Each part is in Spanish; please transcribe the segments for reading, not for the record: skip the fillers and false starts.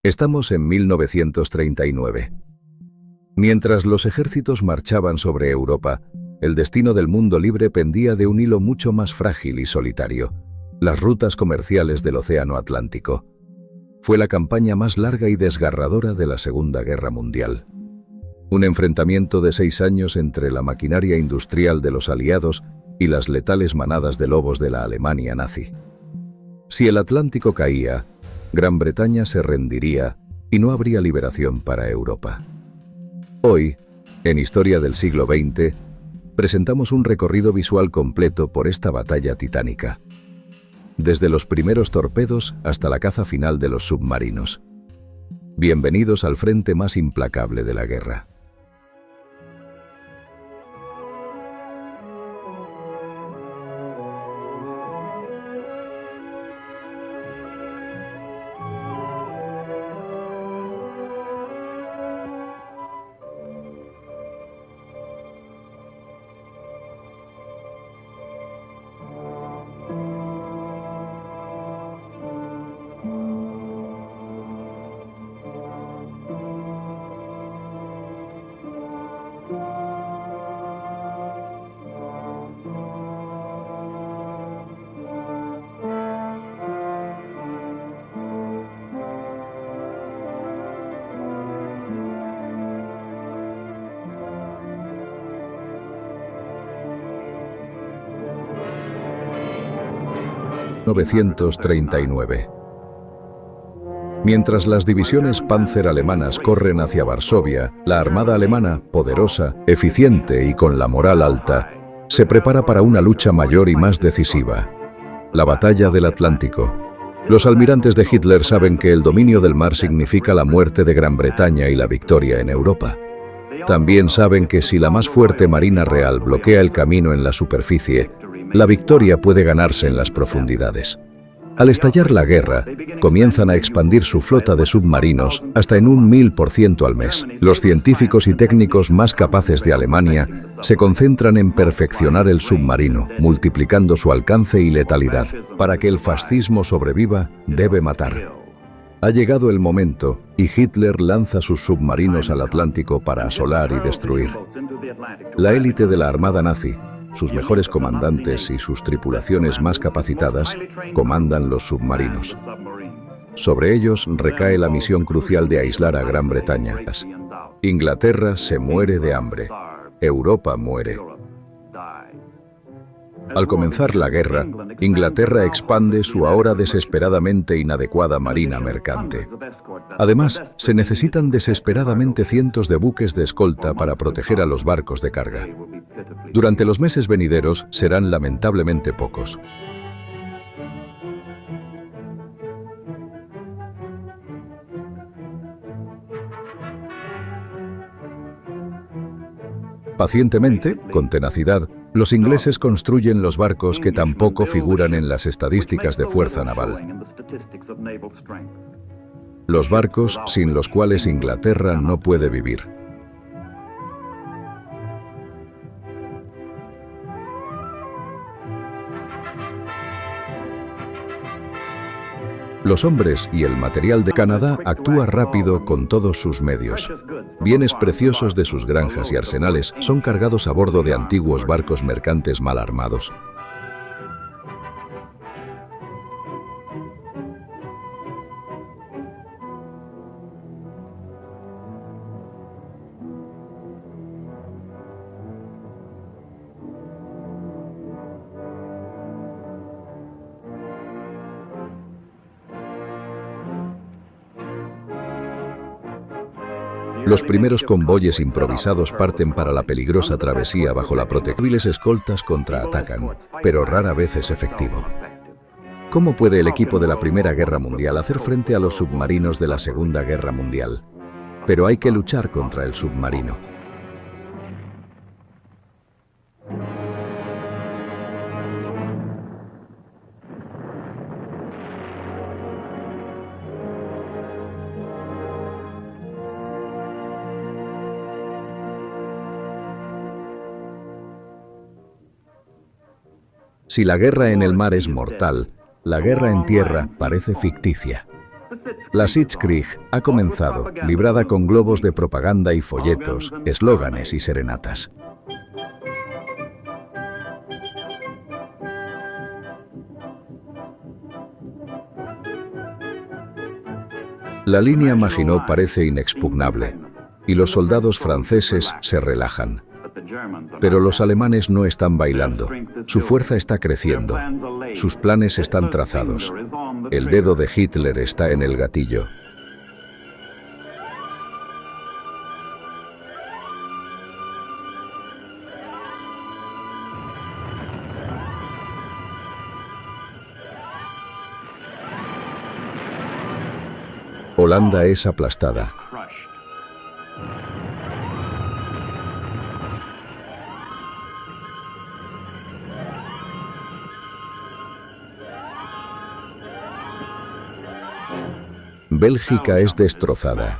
Estamos en 1939. Mientras los ejércitos marchaban sobre Europa, el destino del mundo libre pendía de un hilo mucho más frágil y solitario: las rutas comerciales del Océano Atlántico. Fue la campaña más larga y desgarradora de la Segunda Guerra Mundial. Un enfrentamiento de 6 años entre la maquinaria industrial de los aliados y las letales manadas de lobos de la Alemania nazi. Si el Atlántico caía, Gran Bretaña se rendiría y no habría liberación para Europa. Hoy, en Historia del siglo XX, presentamos un recorrido visual completo por esta batalla titánica. Desde los primeros torpedos hasta la caza final de los submarinos. Bienvenidos al frente más implacable de la guerra. ...1939. Mientras las divisiones Panzer alemanas corren hacia Varsovia, la armada alemana, poderosa, eficiente y con la moral alta, se prepara para una lucha mayor y más decisiva: la batalla del Atlántico. Los almirantes de Hitler saben que el dominio del mar significa la muerte de Gran Bretaña y la victoria en Europa. También saben que si la más fuerte marina real bloquea el camino en la superficie, la victoria puede ganarse en las profundidades. Al estallar la guerra, comienzan a expandir su flota de submarinos hasta en un 1000% al mes. Los científicos y técnicos más capaces de Alemania se concentran en perfeccionar el submarino, multiplicando su alcance y letalidad. Para que el fascismo sobreviva, debe matar. Ha llegado el momento, y Hitler lanza sus submarinos al Atlántico para asolar y destruir. La élite de la armada nazi, sus mejores comandantes y sus tripulaciones más capacitadas, comandan los submarinos. Sobre ellos recae la misión crucial de aislar a Gran Bretaña. Inglaterra se muere de hambre. Europa muere. Al comenzar la guerra, Inglaterra expande su ahora desesperadamente inadecuada marina mercante. Además, se necesitan desesperadamente cientos de buques de escolta para proteger a los barcos de carga. Durante los meses venideros serán lamentablemente pocos. Pacientemente, con tenacidad, los ingleses construyen los barcos que tampoco figuran en las estadísticas de fuerza naval. Los barcos sin los cuales Inglaterra no puede vivir. Los hombres y el material de Canadá actúa rápido con todos sus medios. Bienes preciosos de sus granjas y arsenales son cargados a bordo de antiguos barcos mercantes mal armados. Los primeros convoyes improvisados parten para la peligrosa travesía bajo la protección. Hábiles escoltas contraatacan, pero rara vez es efectivo. ¿Cómo puede el equipo de la Primera Guerra Mundial hacer frente a los submarinos de la Segunda Guerra Mundial? Pero hay que luchar contra el submarino. Si la guerra en el mar es mortal, la guerra en tierra parece ficticia. La Sitzkrieg ha comenzado, librada con globos de propaganda y folletos, eslóganes y serenatas. La línea Maginot parece inexpugnable, y los soldados franceses se relajan. Pero los alemanes no están bailando. Su fuerza está creciendo. Sus planes están trazados. El dedo de Hitler está en el gatillo. Holanda es aplastada. Bélgica es destrozada.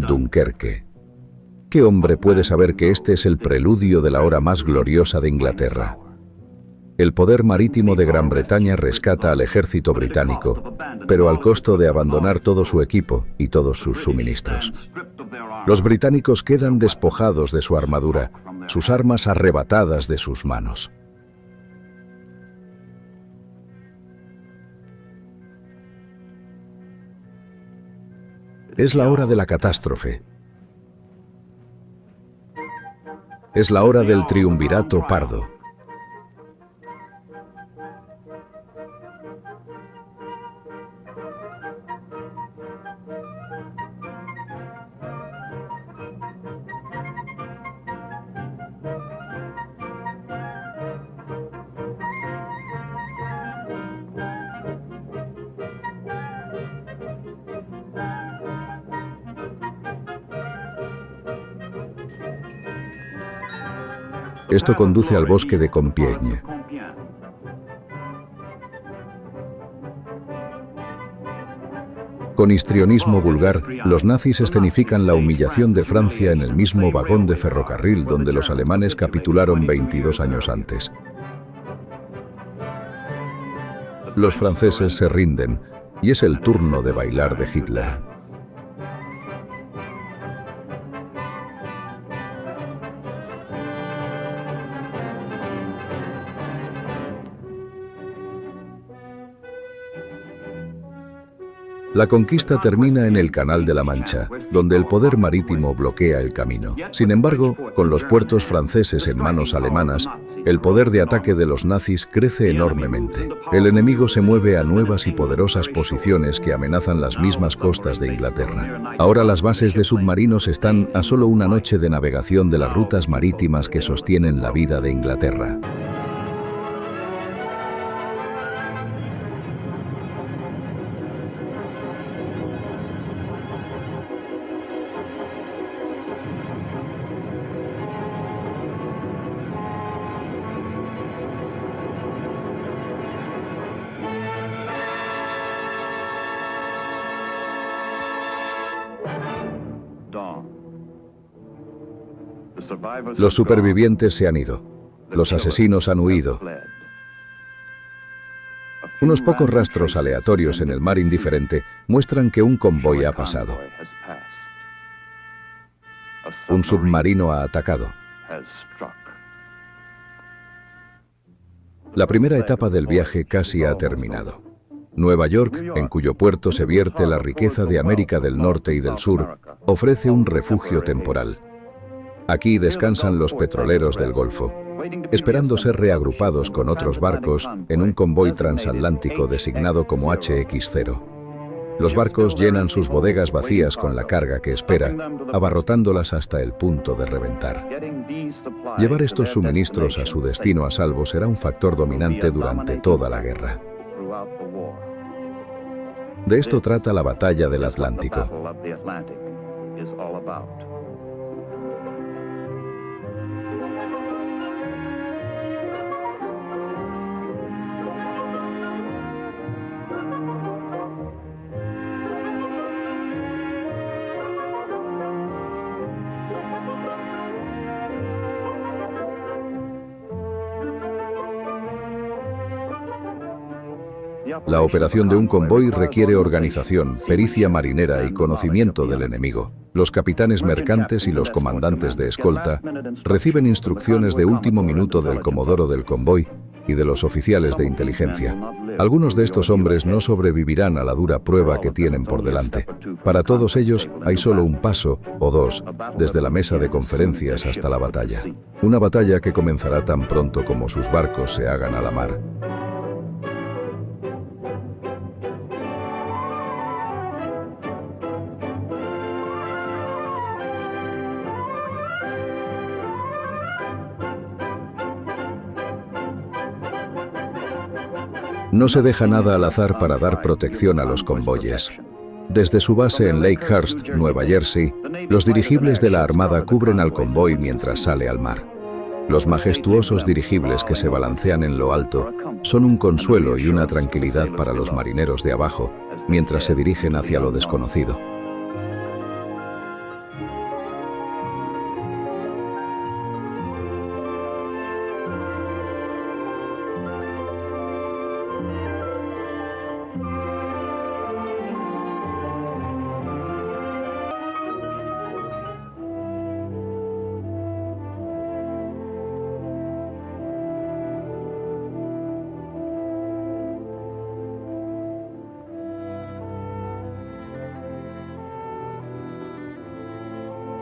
Dunkerque. ¿Qué hombre puede saber que este es el preludio de la hora más gloriosa de Inglaterra? El poder marítimo de Gran Bretaña rescata al ejército británico, pero al costo de abandonar todo su equipo y todos sus suministros. Los británicos quedan despojados de su armadura, sus armas arrebatadas de sus manos. Es la hora de la catástrofe. Es la hora del triunvirato pardo. Esto conduce al bosque de Compiègne. Con histrionismo vulgar, los nazis escenifican la humillación de Francia en el mismo vagón de ferrocarril donde los alemanes capitularon 22 años antes. Los franceses se rinden, y es el turno de bailar de Hitler. La conquista termina en el Canal de la Mancha, donde el poder marítimo bloquea el camino. Sin embargo, con los puertos franceses en manos alemanas, el poder de ataque de los nazis crece enormemente. El enemigo se mueve a nuevas y poderosas posiciones que amenazan las mismas costas de Inglaterra. Ahora las bases de submarinos están a solo una noche de navegación de las rutas marítimas que sostienen la vida de Inglaterra. Los supervivientes se han ido. Los asesinos han huido. Unos pocos rastros aleatorios en el mar indiferente muestran que un convoy ha pasado. Un submarino ha atacado. La primera etapa del viaje casi ha terminado. Nueva York, en cuyo puerto se vierte la riqueza de América del Norte y del Sur, ofrece un refugio temporal. Aquí descansan los petroleros del Golfo, esperando ser reagrupados con otros barcos en un convoy transatlántico designado como HX0. Los barcos llenan sus bodegas vacías con la carga que espera, abarrotándolas hasta el punto de reventar. Llevar estos suministros a su destino a salvo será un factor dominante durante toda la guerra. De esto trata la batalla del Atlántico. La operación de un convoy requiere organización, pericia marinera y conocimiento del enemigo. Los capitanes mercantes y los comandantes de escolta reciben instrucciones de último minuto del comodoro del convoy y de los oficiales de inteligencia. Algunos de estos hombres no sobrevivirán a la dura prueba que tienen por delante. Para todos ellos hay solo un paso, o dos, desde la mesa de conferencias hasta la batalla. Una batalla que comenzará tan pronto como sus barcos se hagan a la mar. No se deja nada al azar para dar protección a los convoyes. Desde su base en Lakehurst, Nueva Jersey, los dirigibles de la Armada cubren al convoy mientras sale al mar. Los majestuosos dirigibles que se balancean en lo alto son un consuelo y una tranquilidad para los marineros de abajo mientras se dirigen hacia lo desconocido.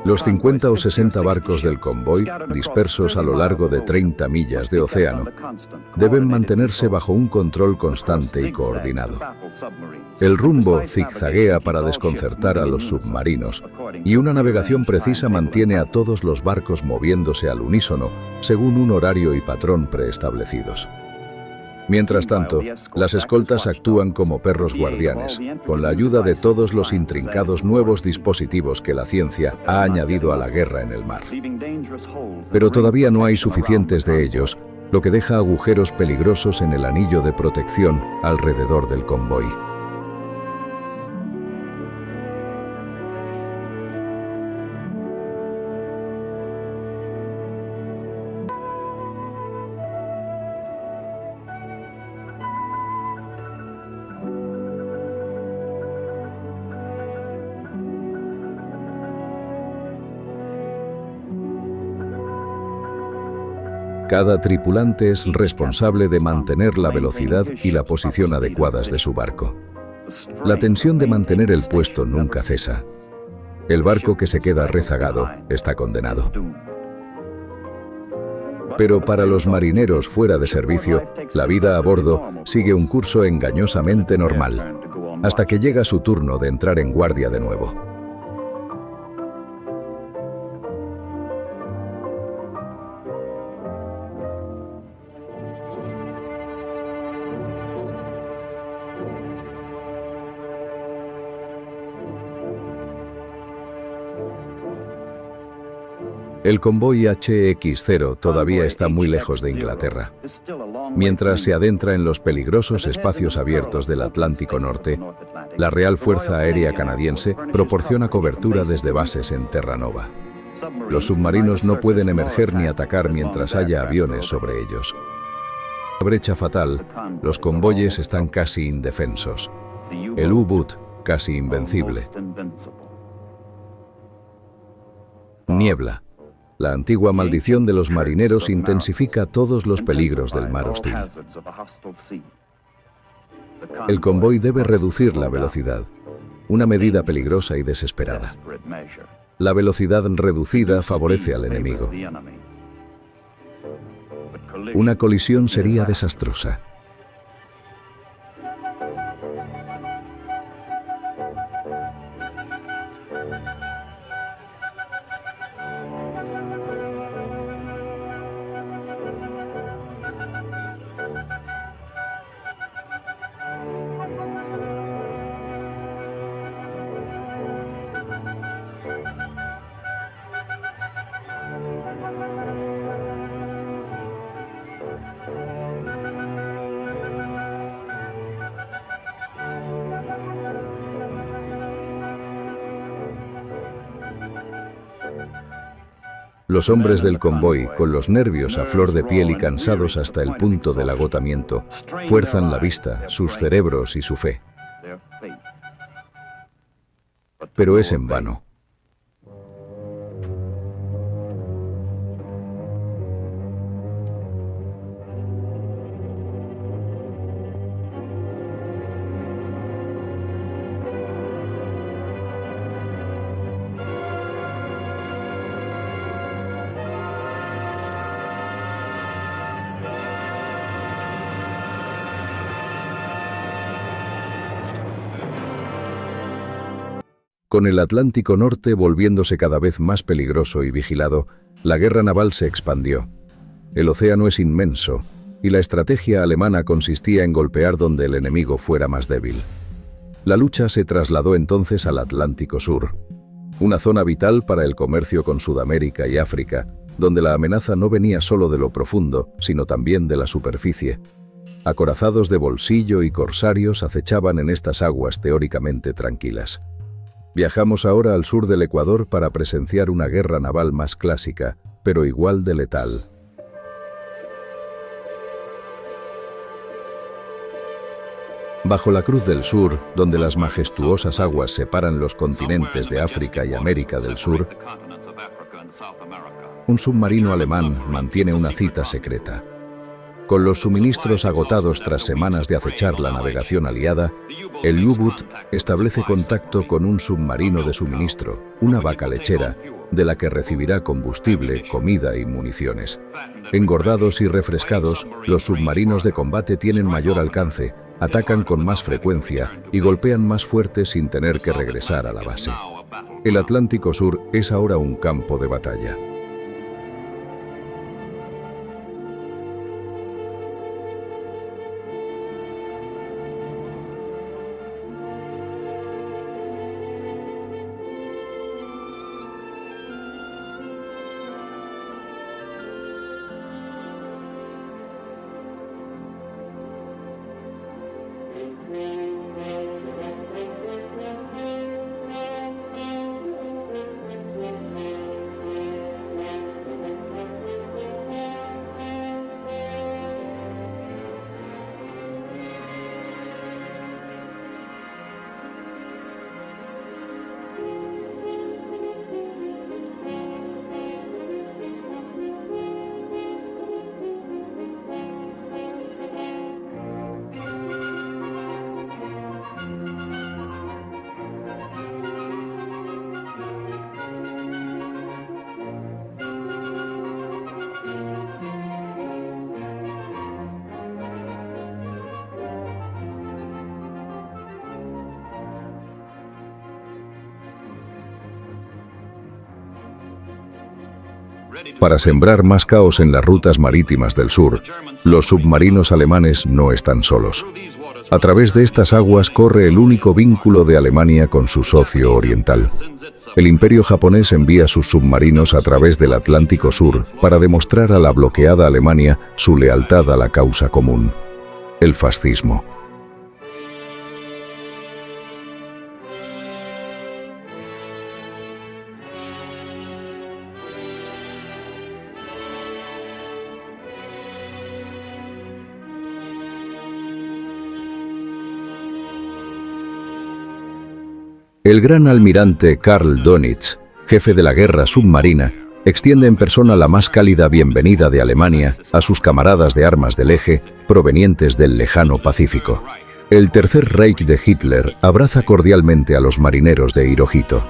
Los 50 o 60 barcos del convoy, dispersos a lo largo de 30 millas de océano, deben mantenerse bajo un control constante y coordinado. El rumbo zigzaguea para desconcertar a los submarinos, y una navegación precisa mantiene a todos los barcos moviéndose al unísono, según un horario y patrón preestablecidos. Mientras tanto, las escoltas actúan como perros guardianes, con la ayuda de todos los intrincados nuevos dispositivos que la ciencia ha añadido a la guerra en el mar. Pero todavía no hay suficientes de ellos, lo que deja agujeros peligrosos en el anillo de protección alrededor del convoy. Cada tripulante es responsable de mantener la velocidad y la posición adecuadas de su barco. La tensión de mantener el puesto nunca cesa. El barco que se queda rezagado está condenado. Pero para los marineros fuera de servicio, la vida a bordo sigue un curso engañosamente normal, hasta que llega su turno de entrar en guardia de nuevo. El convoy HX-0 todavía está muy lejos de Inglaterra. Mientras se adentra en los peligrosos espacios abiertos del Atlántico Norte, la Real Fuerza Aérea Canadiense proporciona cobertura desde bases en Terranova. Los submarinos no pueden emerger ni atacar mientras haya aviones sobre ellos. En la brecha fatal, los convoyes están casi indefensos. El U-Boot casi invencible. Niebla. La antigua maldición de los marineros intensifica todos los peligros del mar hostil. El convoy debe reducir la velocidad, una medida peligrosa y desesperada. La velocidad reducida favorece al enemigo. Una colisión sería desastrosa. Los hombres del convoy, con los nervios a flor de piel y cansados hasta el punto del agotamiento, fuerzan la vista, sus cerebros y su fe. Pero es en vano. Con el Atlántico Norte volviéndose cada vez más peligroso y vigilado, la guerra naval se expandió. El océano es inmenso, y la estrategia alemana consistía en golpear donde el enemigo fuera más débil. La lucha se trasladó entonces al Atlántico Sur, una zona vital para el comercio con Sudamérica y África, donde la amenaza no venía solo de lo profundo, sino también de la superficie. Acorazados de bolsillo y corsarios acechaban en estas aguas teóricamente tranquilas. Viajamos ahora al sur del Ecuador para presenciar una guerra naval más clásica, pero igual de letal. Bajo la Cruz del Sur, donde las majestuosas aguas separan los continentes de África y América del Sur, un submarino alemán mantiene una cita secreta. Con los suministros agotados tras semanas de acechar la navegación aliada, el U-Boot establece contacto con un submarino de suministro, una vaca lechera, de la que recibirá combustible, comida y municiones. Engordados y refrescados, los submarinos de combate tienen mayor alcance, atacan con más frecuencia y golpean más fuerte sin tener que regresar a la base. El Atlántico Sur es ahora un campo de batalla. Para sembrar más caos en las rutas marítimas del sur, los submarinos alemanes no están solos. A través de estas aguas corre el único vínculo de Alemania con su socio oriental. El Imperio japonés envía sus submarinos a través del Atlántico Sur para demostrar a la bloqueada Alemania su lealtad a la causa común: el fascismo. El gran almirante Karl Dönitz, jefe de la guerra submarina, extiende en persona la más cálida bienvenida de Alemania a sus camaradas de armas del eje provenientes del lejano Pacífico. El Tercer Reich de Hitler abraza cordialmente a los marineros de Hirohito.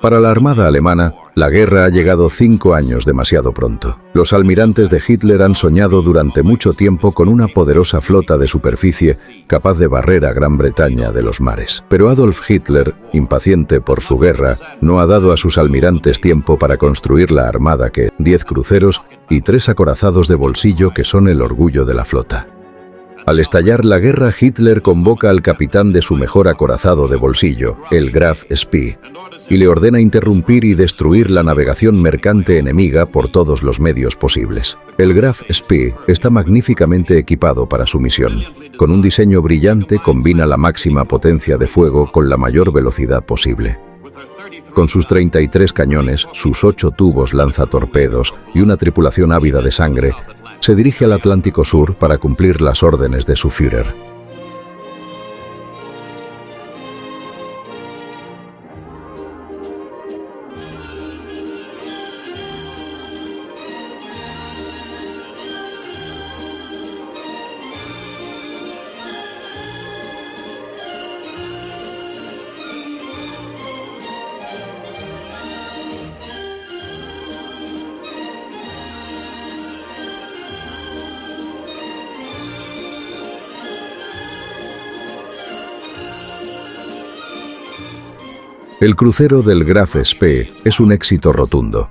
Para la armada alemana, la guerra ha llegado 5 años demasiado pronto. Los almirantes de Hitler han soñado durante mucho tiempo con una poderosa flota de superficie capaz de barrer a Gran Bretaña de los mares. Pero Adolf Hitler, impaciente por su guerra, no ha dado a sus almirantes tiempo para construir la armada que, 10 cruceros y 3 acorazados de bolsillo que son el orgullo de la flota. Al estallar la guerra, Hitler convoca al capitán de su mejor acorazado de bolsillo, el Graf Spee, y le ordena interrumpir y destruir la navegación mercante enemiga por todos los medios posibles. El Graf Spee está magníficamente equipado para su misión. Con un diseño brillante combina la máxima potencia de fuego con la mayor velocidad posible. Con sus 33 cañones, sus 8 tubos lanzatorpedos y una tripulación ávida de sangre, se dirige al Atlántico Sur para cumplir las órdenes de su Führer. El crucero del Graf Spee es un éxito rotundo.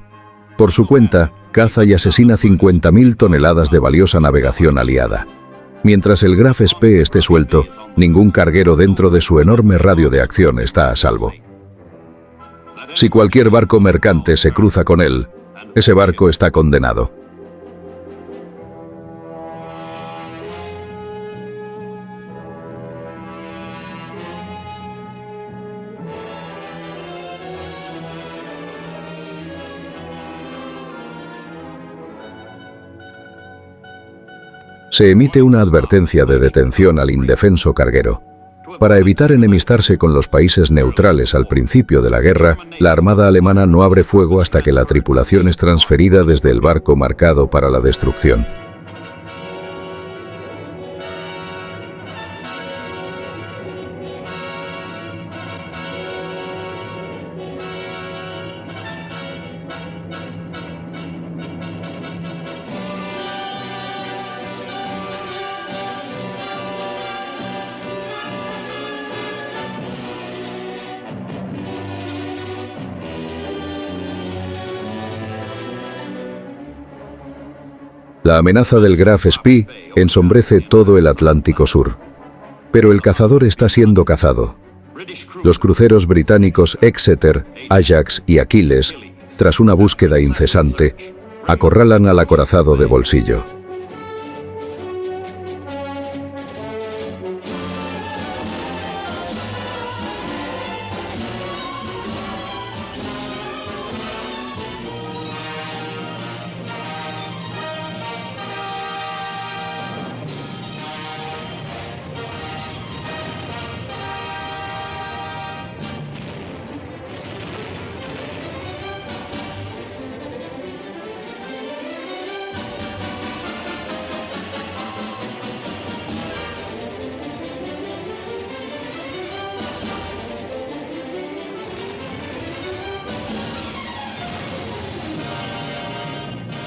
Por su cuenta, caza y asesina 50.000 toneladas de valiosa navegación aliada. Mientras el Graf Spee esté suelto, ningún carguero dentro de su enorme radio de acción está a salvo. Si cualquier barco mercante se cruza con él, ese barco está condenado. Se emite una advertencia de detención al indefenso carguero. Para evitar enemistarse con los países neutrales al principio de la guerra, la Armada alemana no abre fuego hasta que la tripulación es transferida desde el barco marcado para la destrucción. La amenaza del Graf Spee ensombrece todo el Atlántico Sur. Pero el cazador está siendo cazado. Los cruceros británicos Exeter, Ajax y Achilles, tras una búsqueda incesante, acorralan al acorazado de bolsillo.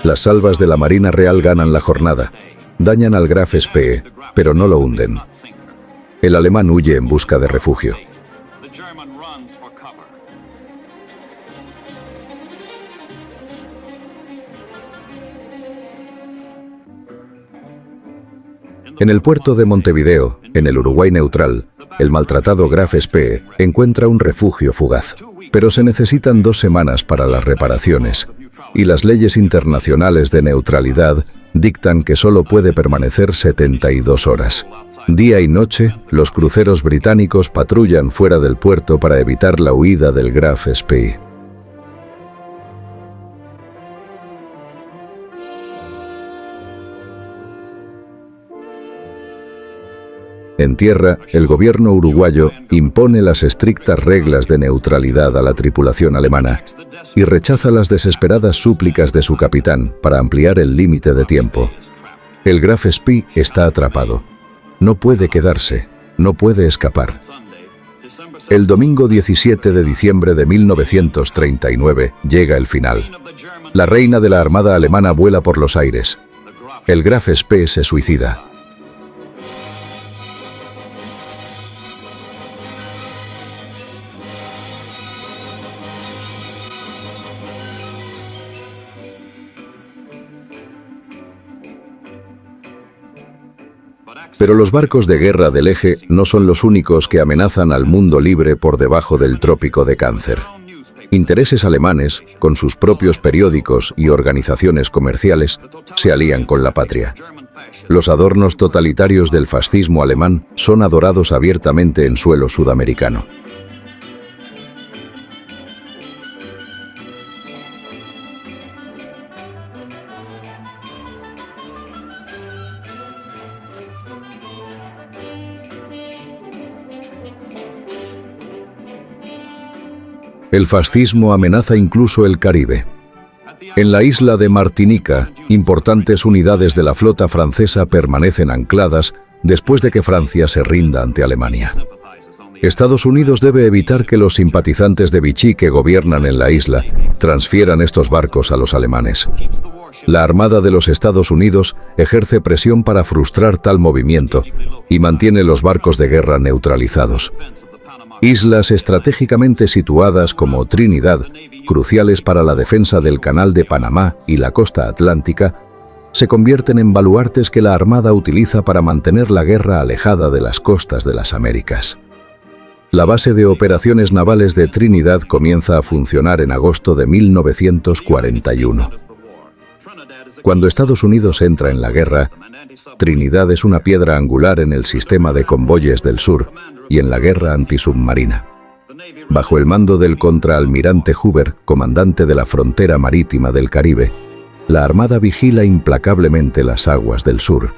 Las salvas de la Marina Real ganan la jornada, dañan al Graf Spee, pero no lo hunden. El alemán huye en busca de refugio. En el puerto de Montevideo, en el Uruguay neutral, el maltratado Graf Spee encuentra un refugio fugaz. Pero se necesitan 2 semanas para las reparaciones, y las leyes internacionales de neutralidad dictan que solo puede permanecer 72 horas. Día y noche, los cruceros británicos patrullan fuera del puerto para evitar la huida del Graf Spee. En tierra, el gobierno uruguayo impone las estrictas reglas de neutralidad a la tripulación alemana y rechaza las desesperadas súplicas de su capitán para ampliar el límite de tiempo. El Graf Spee está atrapado. No puede quedarse, no puede escapar. El domingo 17 de diciembre de 1939 llega el final. La reina de la Armada alemana vuela por los aires. El Graf Spee se suicida. Pero los barcos de guerra del Eje no son los únicos que amenazan al mundo libre por debajo del Trópico de Cáncer. Intereses alemanes, con sus propios periódicos y organizaciones comerciales, se alían con la patria. Los adornos totalitarios del fascismo alemán son adorados abiertamente en suelo sudamericano. El fascismo amenaza incluso el Caribe. En la isla de Martinica, importantes unidades de la flota francesa permanecen ancladas después de que Francia se rinda ante Alemania. Estados Unidos debe evitar que los simpatizantes de Vichy que gobiernan en la isla transfieran estos barcos a los alemanes. La Armada de los Estados Unidos ejerce presión para frustrar tal movimiento y mantiene los barcos de guerra neutralizados. Islas estratégicamente situadas como Trinidad, cruciales para la defensa del Canal de Panamá y la costa atlántica, se convierten en baluartes que la Armada utiliza para mantener la guerra alejada de las costas de las Américas. La base de operaciones navales de Trinidad comienza a funcionar en agosto de 1941. Cuando Estados Unidos entra en la guerra, Trinidad es una piedra angular en el sistema de convoyes del sur y en la guerra antisubmarina. Bajo el mando del contraalmirante Hoover, comandante de la frontera marítima del Caribe, la Armada vigila implacablemente las aguas del sur.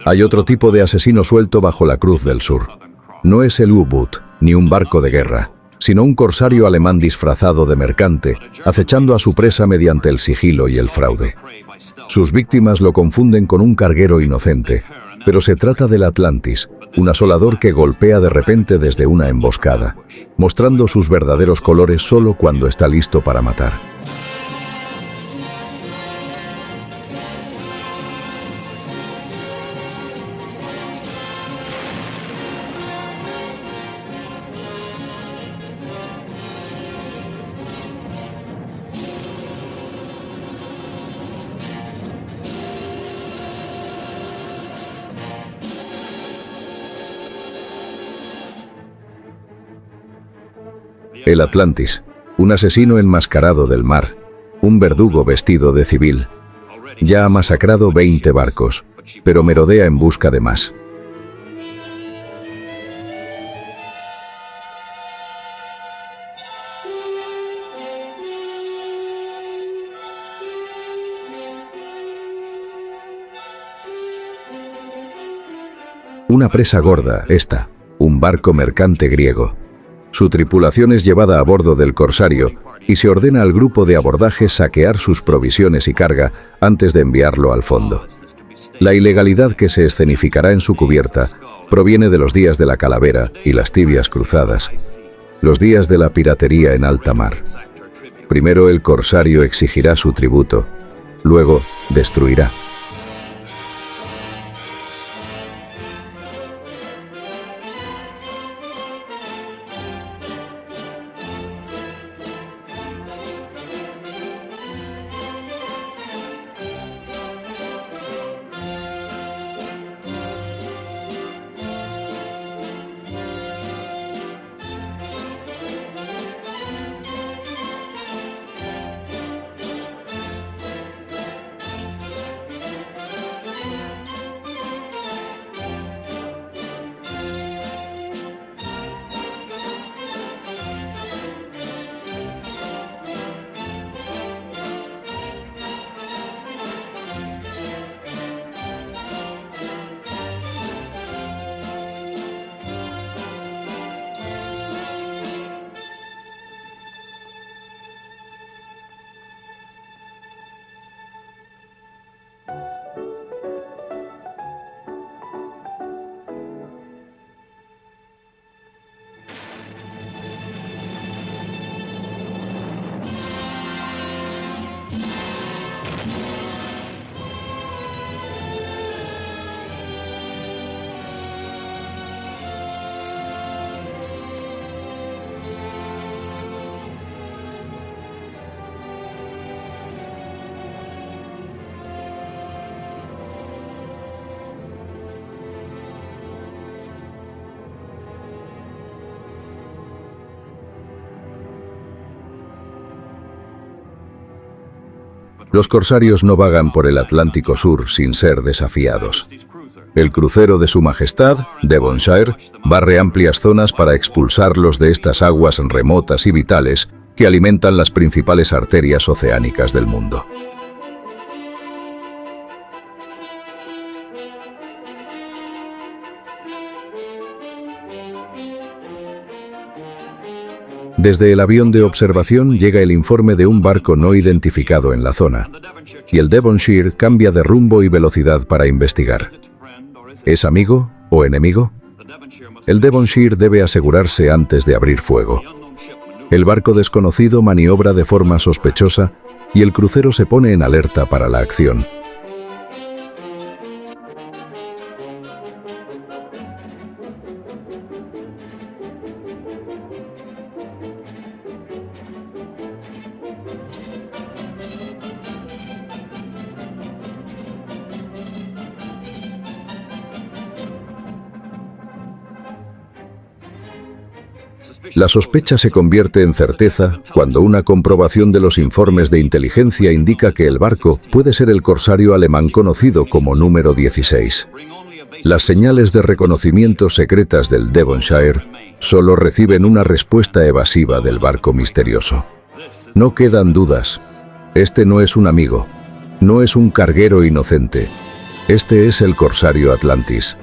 Hay otro tipo de asesino suelto bajo la Cruz del Sur. No es el U-Boot, ni un barco de guerra, sino un corsario alemán disfrazado de mercante, acechando a su presa mediante el sigilo y el fraude. Sus víctimas lo confunden con un carguero inocente, pero se trata del Atlantis, un asolador que golpea de repente desde una emboscada, mostrando sus verdaderos colores solo cuando está listo para matar. El Atlantis, un asesino enmascarado del mar, un verdugo vestido de civil. Ya ha masacrado 20 barcos, pero merodea en busca de más. Una presa gorda, esta, un barco mercante griego. Su tripulación es llevada a bordo del corsario y se ordena al grupo de abordaje saquear sus provisiones y carga antes de enviarlo al fondo. La ilegalidad que se escenificará en su cubierta proviene de los días de la calavera y las tibias cruzadas, los días de la piratería en alta mar. Primero el corsario exigirá su tributo, luego destruirá. Los corsarios no vagan por el Atlántico Sur sin ser desafiados. El crucero de Su Majestad, Devonshire, barre amplias zonas para expulsarlos de estas aguas remotas y vitales que alimentan las principales arterias oceánicas del mundo. Desde el avión de observación llega el informe de un barco no identificado en la zona, y el Devonshire cambia de rumbo y velocidad para investigar. ¿Es amigo o enemigo? El Devonshire debe asegurarse antes de abrir fuego. El barco desconocido maniobra de forma sospechosa y el crucero se pone en alerta para la acción. La sospecha se convierte en certeza cuando una comprobación de los informes de inteligencia indica que el barco puede ser el corsario alemán conocido como número 16. Las señales de reconocimiento secretas del Devonshire solo reciben una respuesta evasiva del barco misterioso. No quedan dudas. Este no es un amigo, no es un carguero inocente. Este es el corsario Atlantis.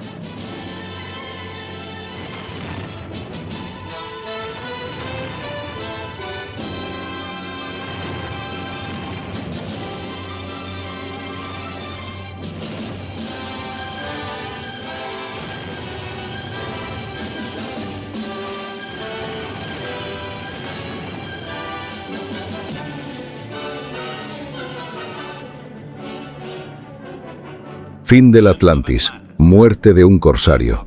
Fin del Atlantis. Muerte de un corsario.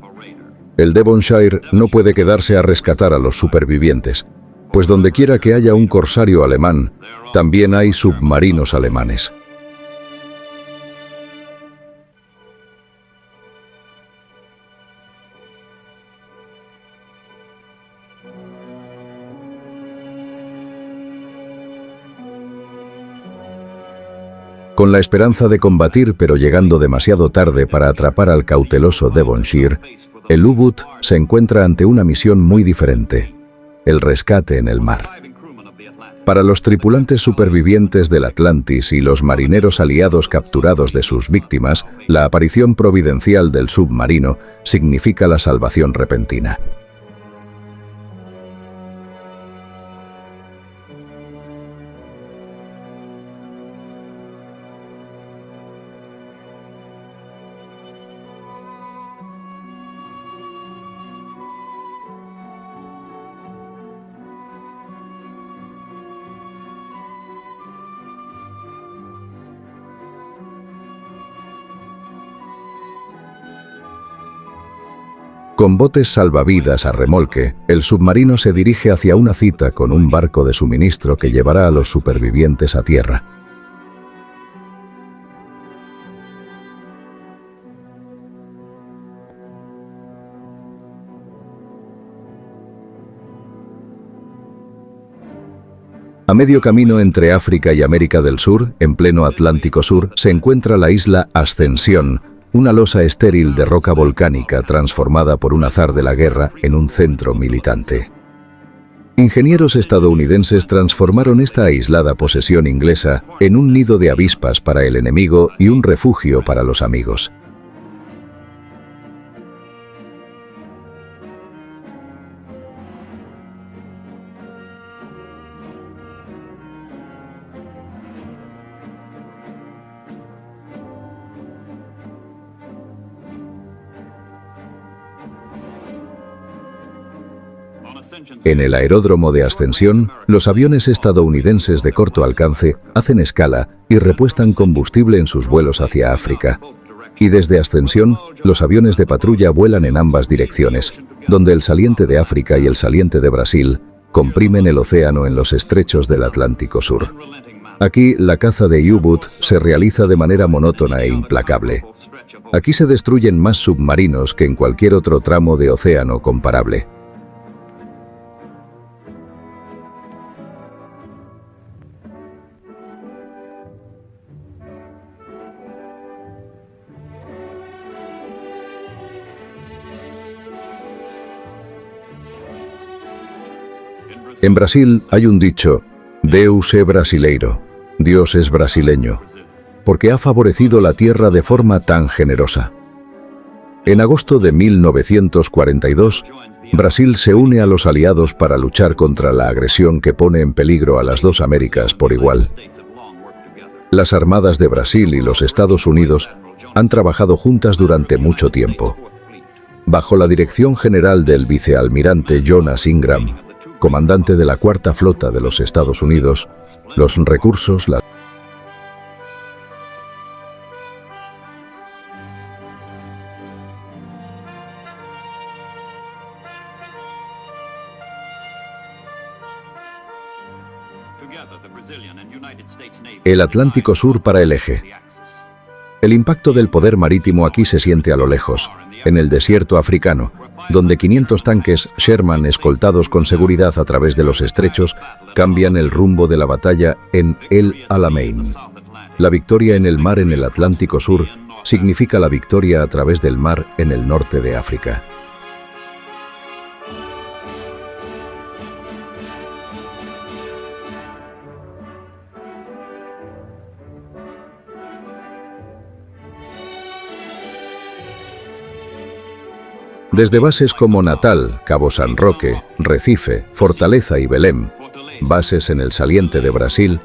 El Devonshire no puede quedarse a rescatar a los supervivientes, pues donde quiera que haya un corsario alemán, también hay submarinos alemanes. Con la esperanza de combatir, pero llegando demasiado tarde para atrapar al cauteloso Devonshire, el U-Boot se encuentra ante una misión muy diferente: el rescate en el mar. Para los tripulantes supervivientes del Atlantis y los marineros aliados capturados de sus víctimas, la aparición providencial del submarino significa la salvación repentina. Con botes salvavidas a remolque, el submarino se dirige hacia una cita con un barco de suministro que llevará a los supervivientes a tierra. A medio camino entre África y América del Sur, en pleno Atlántico Sur, se encuentra la isla Ascensión, una losa estéril de roca volcánica transformada por un azar de la guerra en un centro militante. Ingenieros estadounidenses transformaron esta aislada posesión inglesa en un nido de avispas para el enemigo y un refugio para los amigos. En el aeródromo de Ascensión, los aviones estadounidenses de corto alcance hacen escala y repuestan combustible en sus vuelos hacia África. Y desde Ascensión, los aviones de patrulla vuelan en ambas direcciones, donde el saliente de África y el saliente de Brasil comprimen el océano en los estrechos del Atlántico Sur. Aquí, la caza de U-Boot se realiza de manera monótona e implacable. Aquí se destruyen más submarinos que en cualquier otro tramo de océano comparable. En Brasil hay un dicho, Deus é brasileiro, Dios es brasileño, porque ha favorecido la tierra de forma tan generosa. En agosto de 1942, Brasil se une a los aliados para luchar contra la agresión que pone en peligro a las dos Américas por igual. Las armadas de Brasil y los Estados Unidos han trabajado juntas durante mucho tiempo. Bajo la dirección general del vicealmirante Jonas Ingram, comandante de la Cuarta Flota de los Estados Unidos, los recursos, el Atlántico Sur para el eje. El impacto del poder marítimo aquí se siente a lo lejos, en el desierto africano, donde 500 tanques Sherman escoltados con seguridad a través de los estrechos cambian el rumbo de la batalla en El Alamein. La victoria en el mar en el Atlántico Sur significa la victoria a través del mar en el norte de África. Desde bases como Natal, Cabo San Roque, Recife, Fortaleza y Belém, bases en el saliente de Brasil,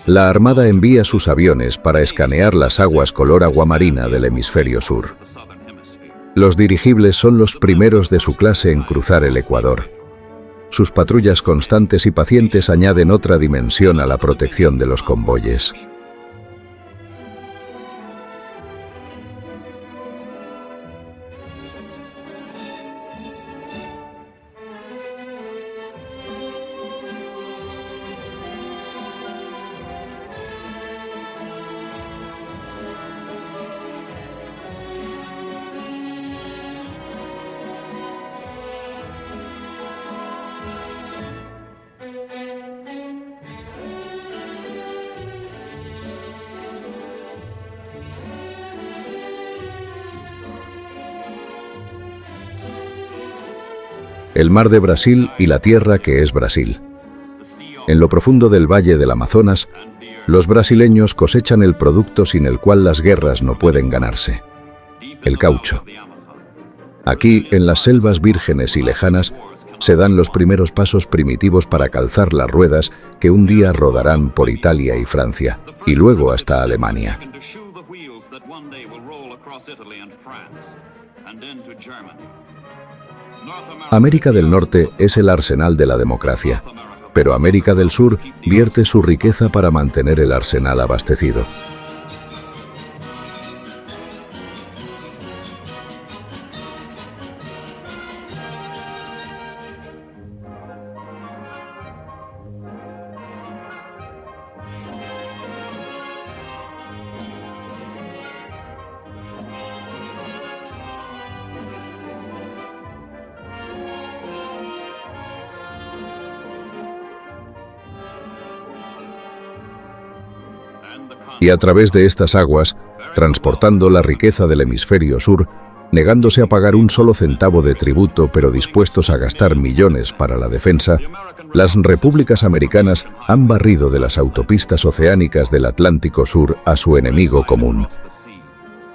la Armada envía sus aviones para escanear las aguas color aguamarina del hemisferio sur. Los dirigibles son los primeros de su clase en cruzar el Ecuador. Sus patrullas constantes y pacientes añaden otra dimensión a la protección de los convoyes. El mar de Brasil y la tierra que es Brasil. En lo profundo del valle del Amazonas, los brasileños cosechan el producto sin el cual las guerras no pueden ganarse: el caucho. Aquí, en las selvas vírgenes y lejanas, se dan los primeros pasos primitivos para calzar las ruedas que un día rodarán por Italia y Francia, y luego hasta Alemania. América del Norte es el arsenal de la democracia, pero América del Sur vierte su riqueza para mantener el arsenal abastecido. Y a través de estas aguas, transportando la riqueza del hemisferio sur, negándose a pagar un solo centavo de tributo pero dispuestos a gastar millones para la defensa, las repúblicas americanas han barrido de las autopistas oceánicas del Atlántico Sur a su enemigo común.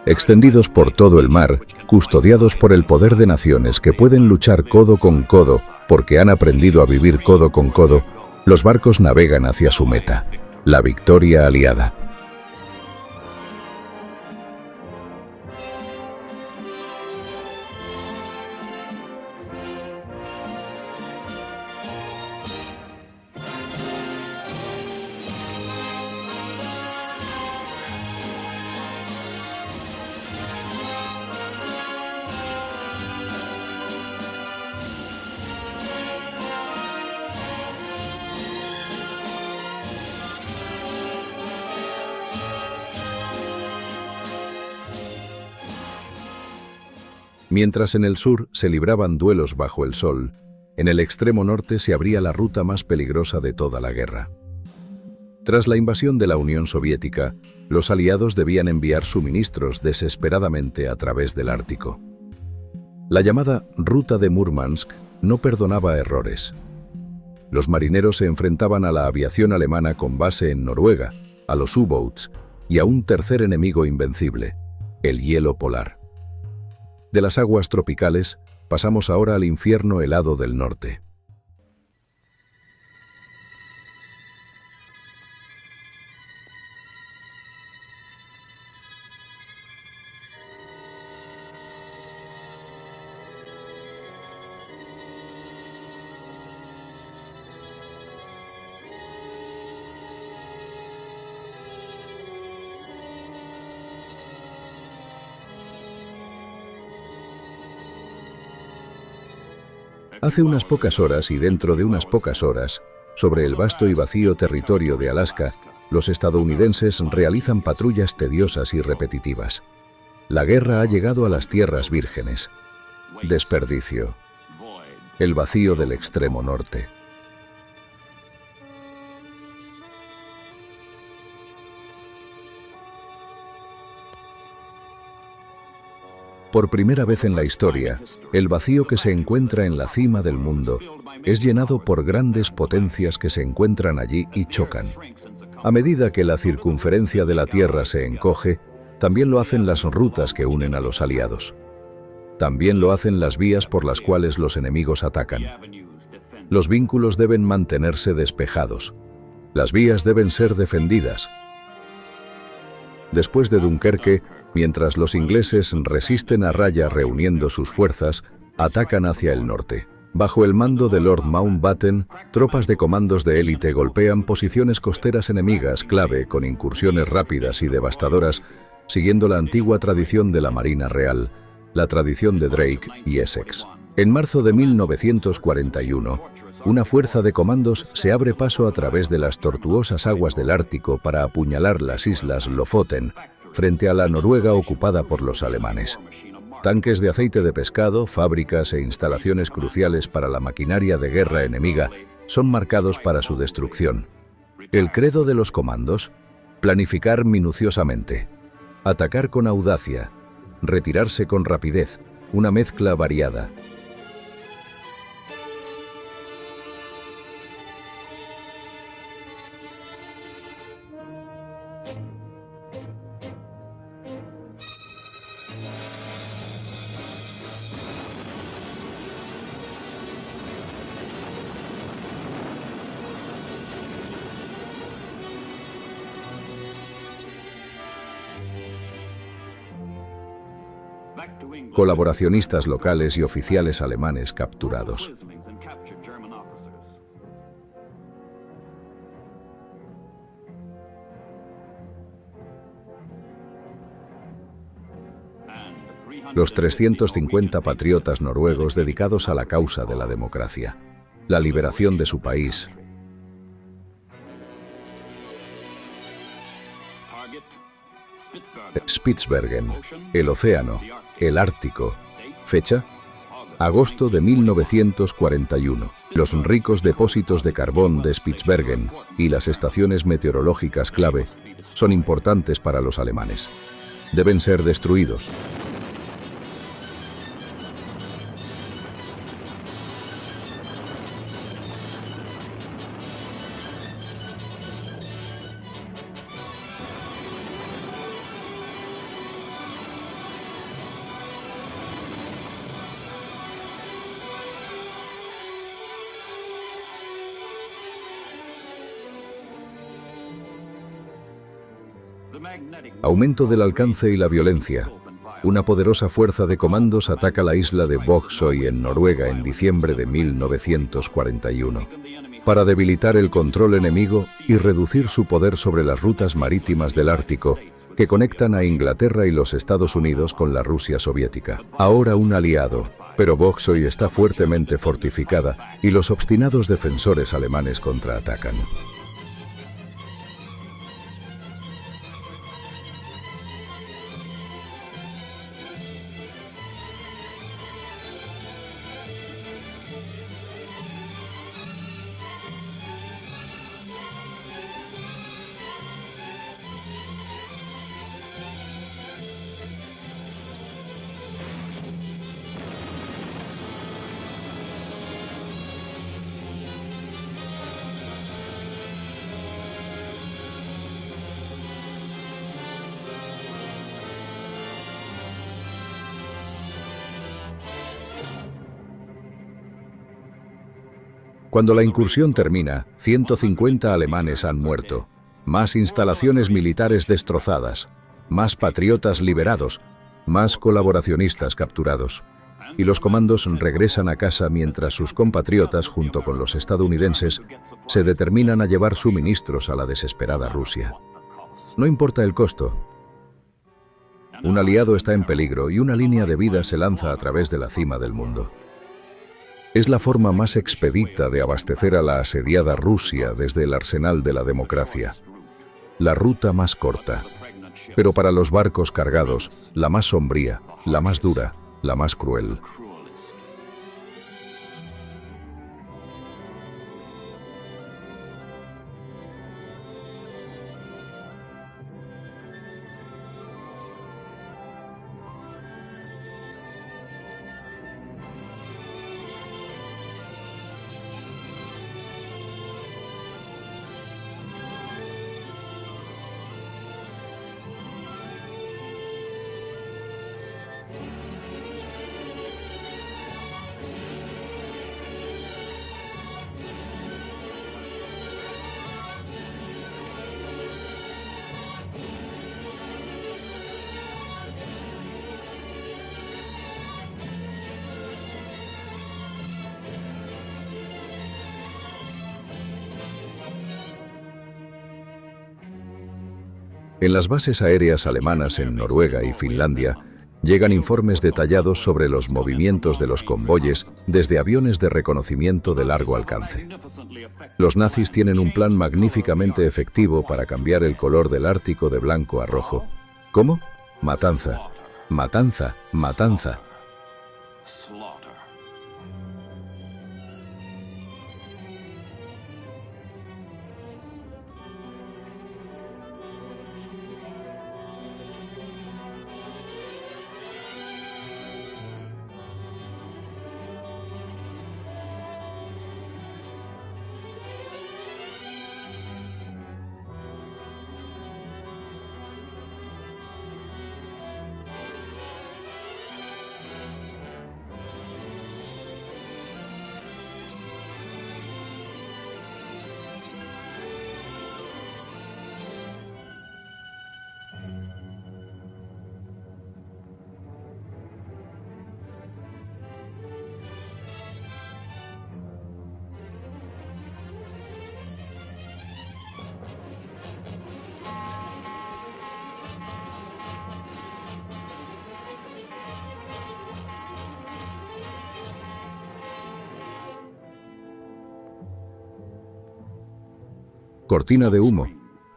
Extendidos por todo el mar, custodiados por el poder de naciones que pueden luchar codo con codo porque han aprendido a vivir codo con codo, los barcos navegan hacia su meta, la victoria aliada. Mientras en el sur se libraban duelos bajo el sol, en el extremo norte se abría la ruta más peligrosa de toda la guerra. Tras la invasión de la Unión Soviética, los aliados debían enviar suministros desesperadamente a través del Ártico. La llamada Ruta de Múrmansk no perdonaba errores. Los marineros se enfrentaban a la aviación alemana con base en Noruega, a los U-boats y a un tercer enemigo invencible, el hielo polar. De las aguas tropicales, pasamos ahora al infierno helado del norte. Hace unas pocas horas y dentro de unas pocas horas, sobre el vasto y vacío territorio de Alaska, los estadounidenses realizan patrullas tediosas y repetitivas. La guerra ha llegado a las tierras vírgenes. Desperdicio. El vacío del extremo norte. Por primera vez en la historia, el vacío que se encuentra en la cima del mundo es llenado por grandes potencias que se encuentran allí y chocan. A medida que la circunferencia de la Tierra se encoge, también lo hacen las rutas que unen a los aliados. También lo hacen las vías por las cuales los enemigos atacan. Los vínculos deben mantenerse despejados. Las vías deben ser defendidas. Después de Dunkerque, mientras los ingleses resisten a raya reuniendo sus fuerzas, atacan hacia el norte. Bajo el mando de Lord Mountbatten, tropas de comandos de élite golpean posiciones costeras enemigas clave con incursiones rápidas y devastadoras, siguiendo la antigua tradición de la Marina Real, la tradición de Drake y Essex. En marzo de 1941, una fuerza de comandos se abre paso a través de las tortuosas aguas del Ártico para apuñalar las islas Lofoten, frente a la Noruega ocupada por los alemanes. Tanques de aceite de pescado, fábricas e instalaciones cruciales para la maquinaria de guerra enemiga son marcados para su destrucción. El credo de los comandos: planificar minuciosamente, atacar con audacia, retirarse con rapidez, una mezcla variada. Colaboracionistas locales y oficiales alemanes capturados. Los 350 patriotas noruegos dedicados a la causa de la democracia, la liberación de su país. Spitsbergen, el océano, el Ártico. Fecha: agosto de 1941. Los ricos depósitos de carbón de Spitsbergen y las estaciones meteorológicas clave son importantes para los alemanes. Deben ser destruidos. Aumento del alcance y la violencia. Una poderosa fuerza de comandos ataca la isla de Vågsøy en Noruega en diciembre de 1941. Para debilitar el control enemigo y reducir su poder sobre las rutas marítimas del Ártico, que conectan a Inglaterra y los Estados Unidos con la Rusia soviética. Ahora un aliado, pero Vågsøy está fuertemente fortificada y los obstinados defensores alemanes contraatacan. Cuando la incursión termina, 150 alemanes han muerto, más instalaciones militares destrozadas, más patriotas liberados, más colaboracionistas capturados. Y los comandos regresan a casa mientras sus compatriotas, junto con los estadounidenses, se determinan a llevar suministros a la desesperada Rusia. No importa el costo. Un aliado está en peligro y una línea de vida se lanza a través de la cima del mundo. Es la forma más expedita de abastecer a la asediada Rusia desde el arsenal de la democracia. La ruta más corta, pero para los barcos cargados, la más sombría, la más dura, la más cruel. En las bases aéreas alemanas en Noruega y Finlandia, llegan informes detallados sobre los movimientos de los convoyes desde aviones de reconocimiento de largo alcance. Los nazis tienen un plan magníficamente efectivo para cambiar el color del Ártico de blanco a rojo. ¿Cómo? Matanza, matanza, matanza. Cortina de humo,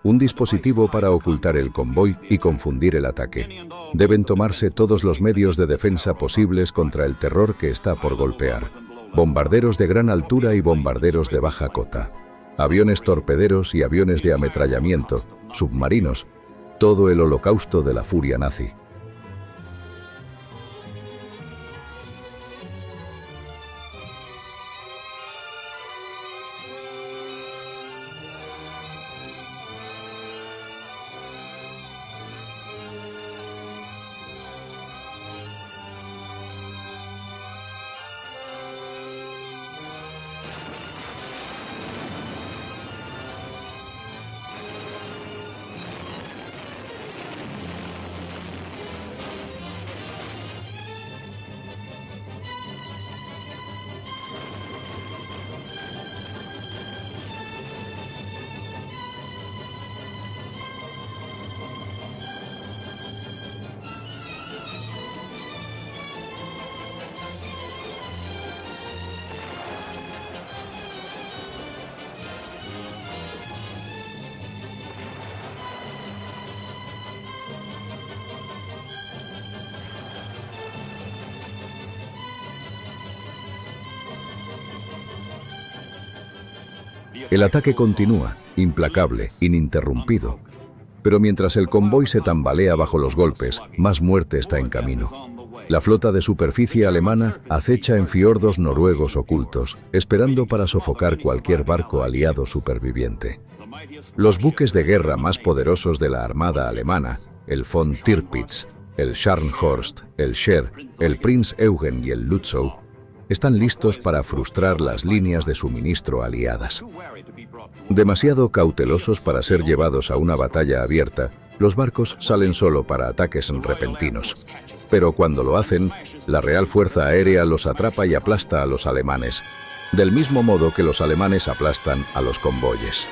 un dispositivo para ocultar el convoy y confundir el ataque. Deben tomarse todos los medios de defensa posibles contra el terror que está por golpear. Bombarderos de gran altura y bombarderos de baja cota. Aviones torpederos y aviones de ametrallamiento, submarinos, todo el holocausto de la furia nazi. El ataque continúa, implacable, ininterrumpido. Pero mientras el convoy se tambalea bajo los golpes, más muerte está en camino. La flota de superficie alemana acecha en fiordos noruegos ocultos, esperando para sofocar cualquier barco aliado superviviente. Los buques de guerra más poderosos de la armada alemana, el von Tirpitz, el Scharnhorst, el Scheer, el Prinz Eugen y el Lützow, Están listos para frustrar las líneas de suministro aliadas. Demasiado cautelosos para ser llevados a una batalla abierta, los barcos salen solo para ataques repentinos. Pero cuando lo hacen, la Real Fuerza Aérea los atrapa y aplasta a los alemanes, del mismo modo que los alemanes aplastan a los convoyes.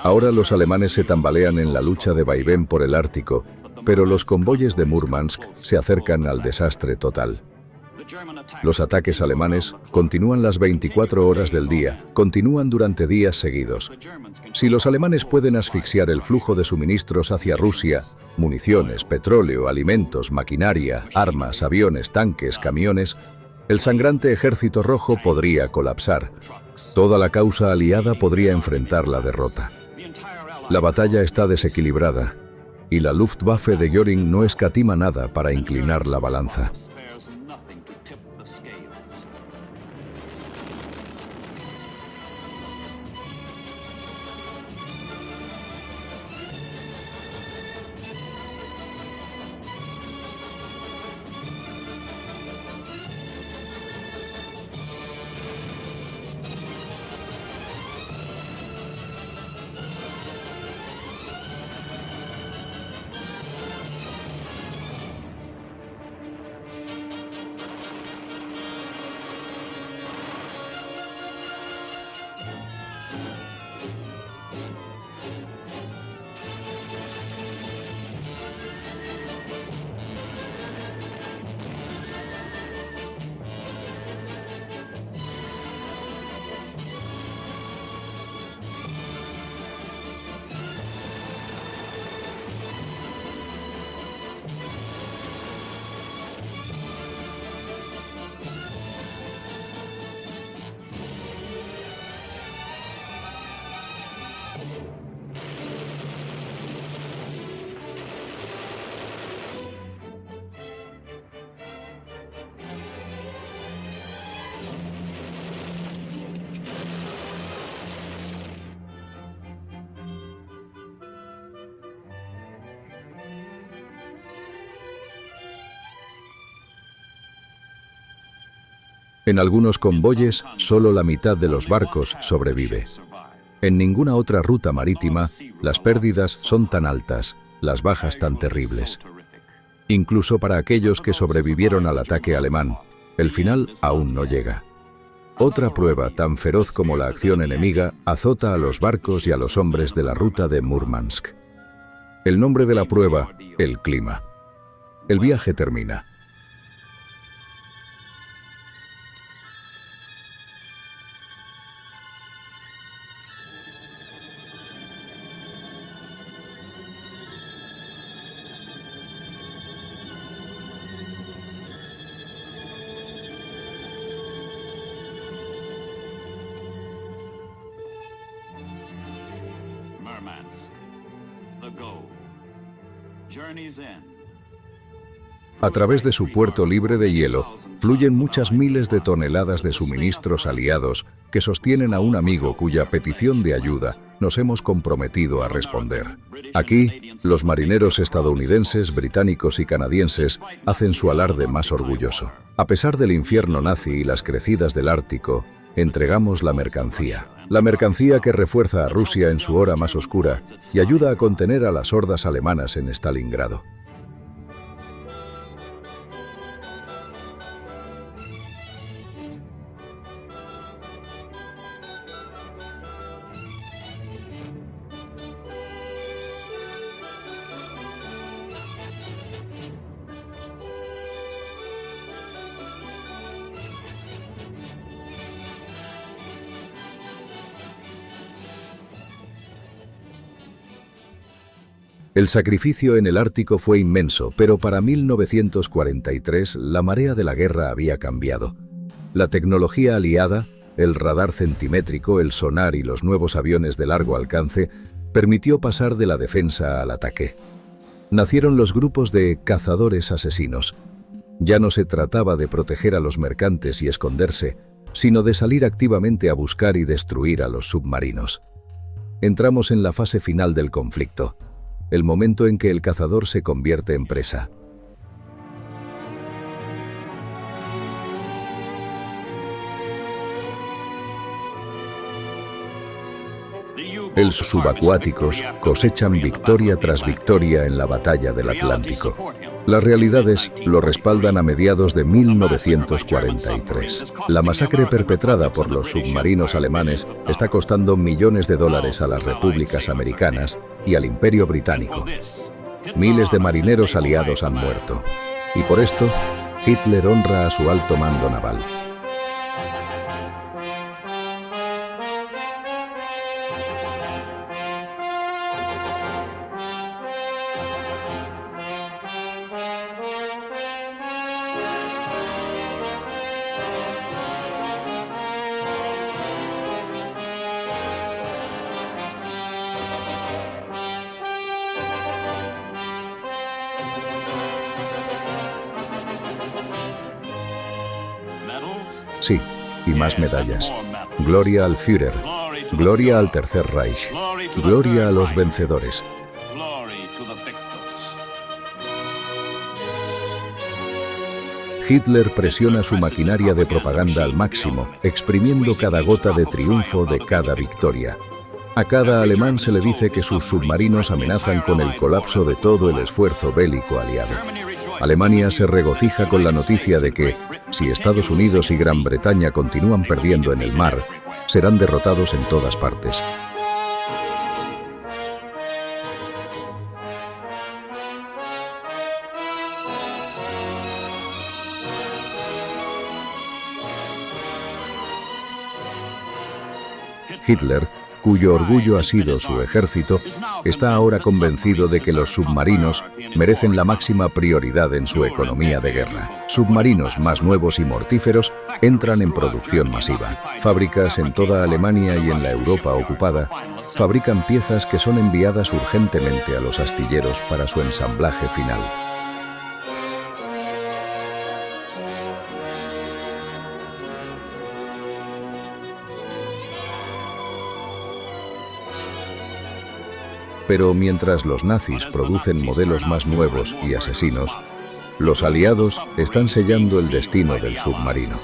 Ahora los alemanes se tambalean en la lucha de vaivén por el Ártico, pero los convoyes de Múrmansk se acercan al desastre total. Los ataques alemanes continúan las 24 horas del día, continúan durante días seguidos. Si los alemanes pueden asfixiar el flujo de suministros hacia Rusia, municiones, petróleo, alimentos, maquinaria, armas, aviones, tanques, camiones, el sangrante ejército rojo podría colapsar. Toda la causa aliada podría enfrentar la derrota. La batalla está desequilibrada, y la Luftwaffe de Göring no escatima nada para inclinar la balanza. En algunos convoyes, solo la mitad de los barcos sobrevive. En ninguna otra ruta marítima, las pérdidas son tan altas, las bajas tan terribles. Incluso para aquellos que sobrevivieron al ataque alemán, el final aún no llega. Otra prueba tan feroz como la acción enemiga azota a los barcos y a los hombres de la ruta de Múrmansk. El nombre de la prueba, el clima. El viaje termina. A través de su puerto libre de hielo, fluyen muchas miles de toneladas de suministros aliados que sostienen a un amigo cuya petición de ayuda nos hemos comprometido a responder. Aquí, los marineros estadounidenses, británicos y canadienses hacen su alarde más orgulloso. A pesar del infierno nazi y las crecidas del Ártico, entregamos la mercancía. La mercancía que refuerza a Rusia en su hora más oscura y ayuda a contener a las hordas alemanas en Stalingrado. El sacrificio en el Ártico fue inmenso, pero para 1943 la marea de la guerra había cambiado. La tecnología aliada, el radar centimétrico, el sonar y los nuevos aviones de largo alcance permitió pasar de la defensa al ataque. Nacieron los grupos de cazadores asesinos. Ya no se trataba de proteger a los mercantes y esconderse, sino de salir activamente a buscar y destruir a los submarinos. Entramos en la fase final del conflicto, el momento en que el cazador se convierte en presa. Los subacuáticos cosechan victoria tras victoria en la batalla del Atlántico. Las realidades lo respaldan a mediados de 1943. La masacre perpetrada por los submarinos alemanes está costando millones de dólares a las repúblicas americanas y al Imperio Británico. Miles de marineros aliados han muerto. Y por esto, Hitler honra a su alto mando naval. Sí, y más medallas. Gloria al Führer, gloria al Tercer Reich, gloria a los vencedores. Hitler presiona su maquinaria de propaganda al máximo, exprimiendo cada gota de triunfo de cada victoria. A cada alemán se le dice que sus submarinos amenazan con el colapso de todo el esfuerzo bélico aliado. Alemania se regocija con la noticia de que, si Estados Unidos y Gran Bretaña continúan perdiendo en el mar, serán derrotados en todas partes. Hitler, cuyo orgullo ha sido su ejército, está ahora convencido de que los submarinos merecen la máxima prioridad en su economía de guerra. Submarinos más nuevos y mortíferos entran en producción masiva. Fábricas en toda Alemania y en la Europa ocupada fabrican piezas que son enviadas urgentemente a los astilleros para su ensamblaje final. Pero mientras los nazis producen modelos más nuevos y asesinos, los aliados están sellando el destino del submarino.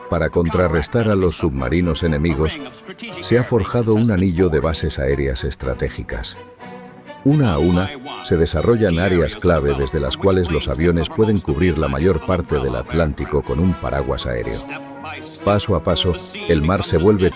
Para contrarrestar a los submarinos enemigos, se ha forjado un anillo de bases aéreas estratégicas. Una a una, se desarrollan áreas clave desde las cuales los aviones pueden cubrir la mayor parte del Atlántico con un paraguas aéreo. Paso a paso, el mar se vuelve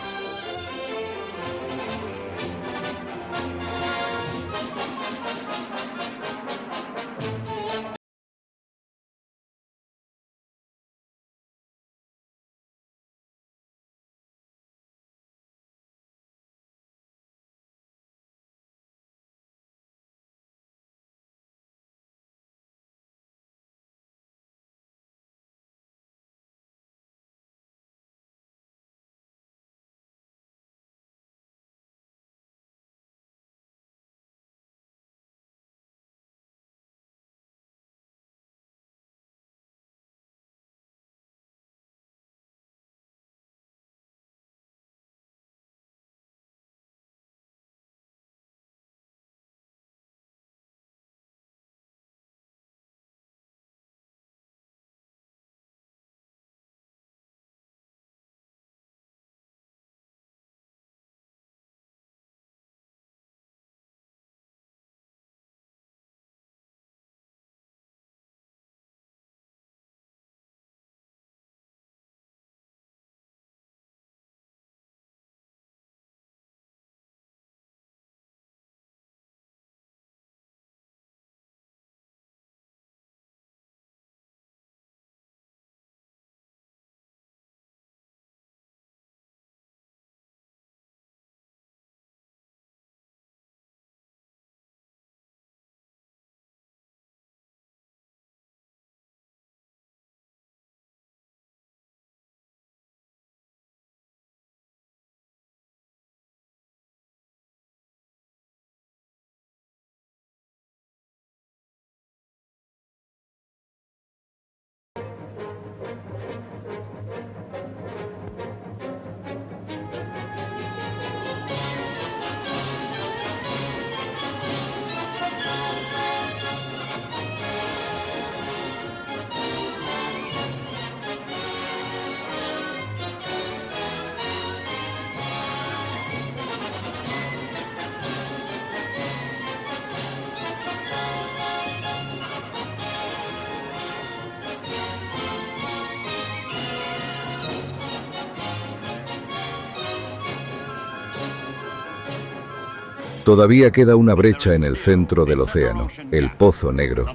Todavía queda una brecha en el centro del océano, el Pozo Negro,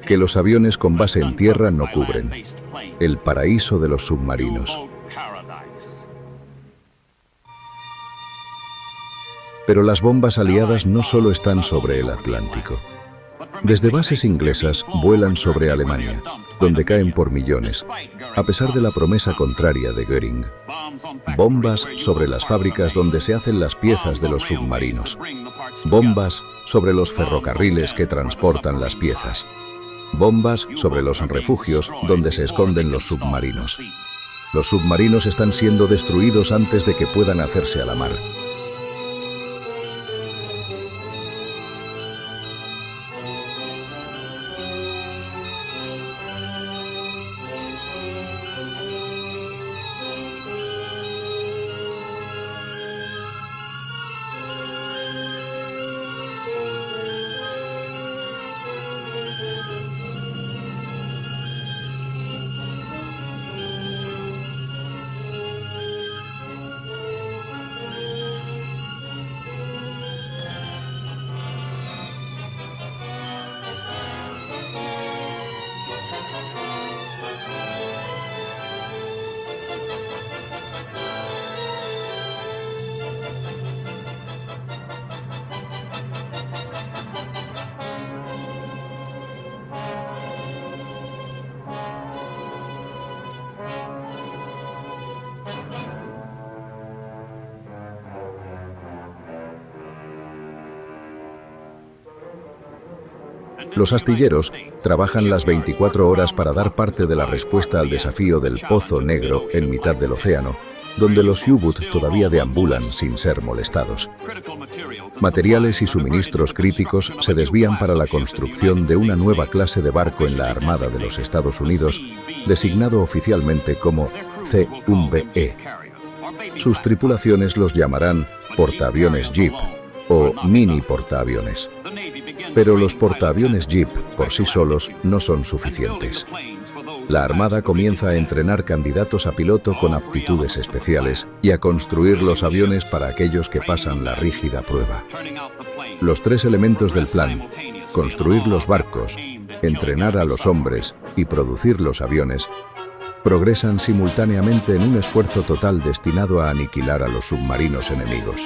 que los aviones con base en tierra no cubren, el paraíso de los submarinos. Pero las bombas aliadas no solo están sobre el Atlántico. Desde bases inglesas vuelan sobre Alemania, donde caen por millones, a pesar de la promesa contraria de Göring. Bombas sobre las fábricas donde se hacen las piezas de los submarinos. Bombas sobre los ferrocarriles que transportan las piezas. Bombas sobre los refugios donde se esconden los submarinos. Los submarinos están siendo destruidos antes de que puedan hacerse a la mar. Los astilleros trabajan las 24 horas para dar parte de la respuesta al desafío del Pozo Negro en mitad del océano, donde los U-Boot todavía deambulan sin ser molestados. Materiales y suministros críticos se desvían para la construcción de una nueva clase de barco en la Armada de los Estados Unidos, designado oficialmente como C-1BE. Sus tripulaciones los llamarán portaaviones Jeep o mini portaaviones. Pero los portaaviones Jeep por sí solos no son suficientes. La Armada comienza a entrenar candidatos a piloto con aptitudes especiales y a construir los aviones para aquellos que pasan la rígida prueba. Los tres elementos del plan, construir los barcos, entrenar a los hombres y producir los aviones, progresan simultáneamente en un esfuerzo total destinado a aniquilar a los submarinos enemigos.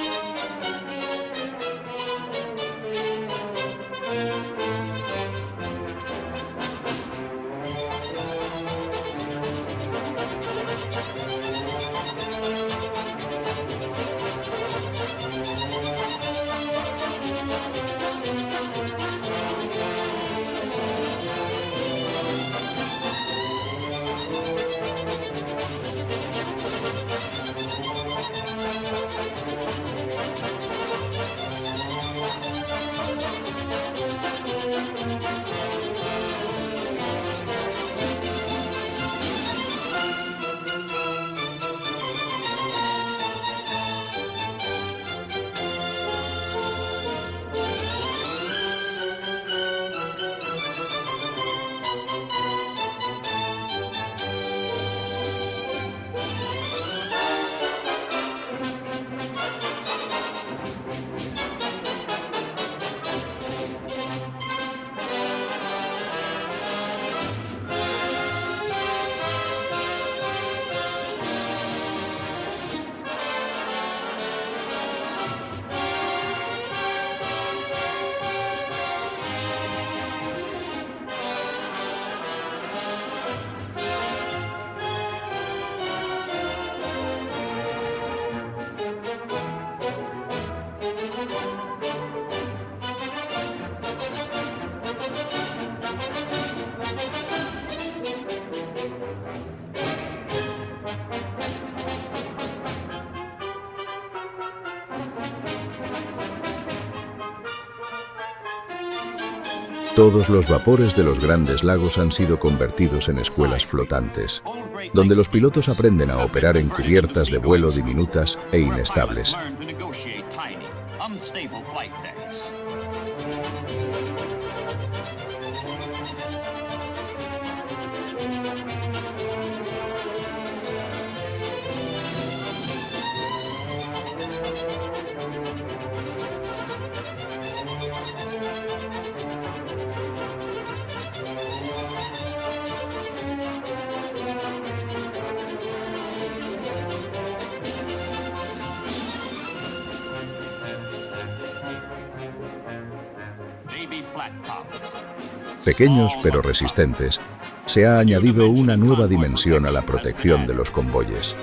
Todos los vapores de los grandes lagos han sido convertidos en escuelas flotantes, donde los pilotos aprenden a operar en cubiertas de vuelo diminutas e inestables. Pequeños pero resistentes, se ha añadido una nueva dimensión a la protección de los convoyes.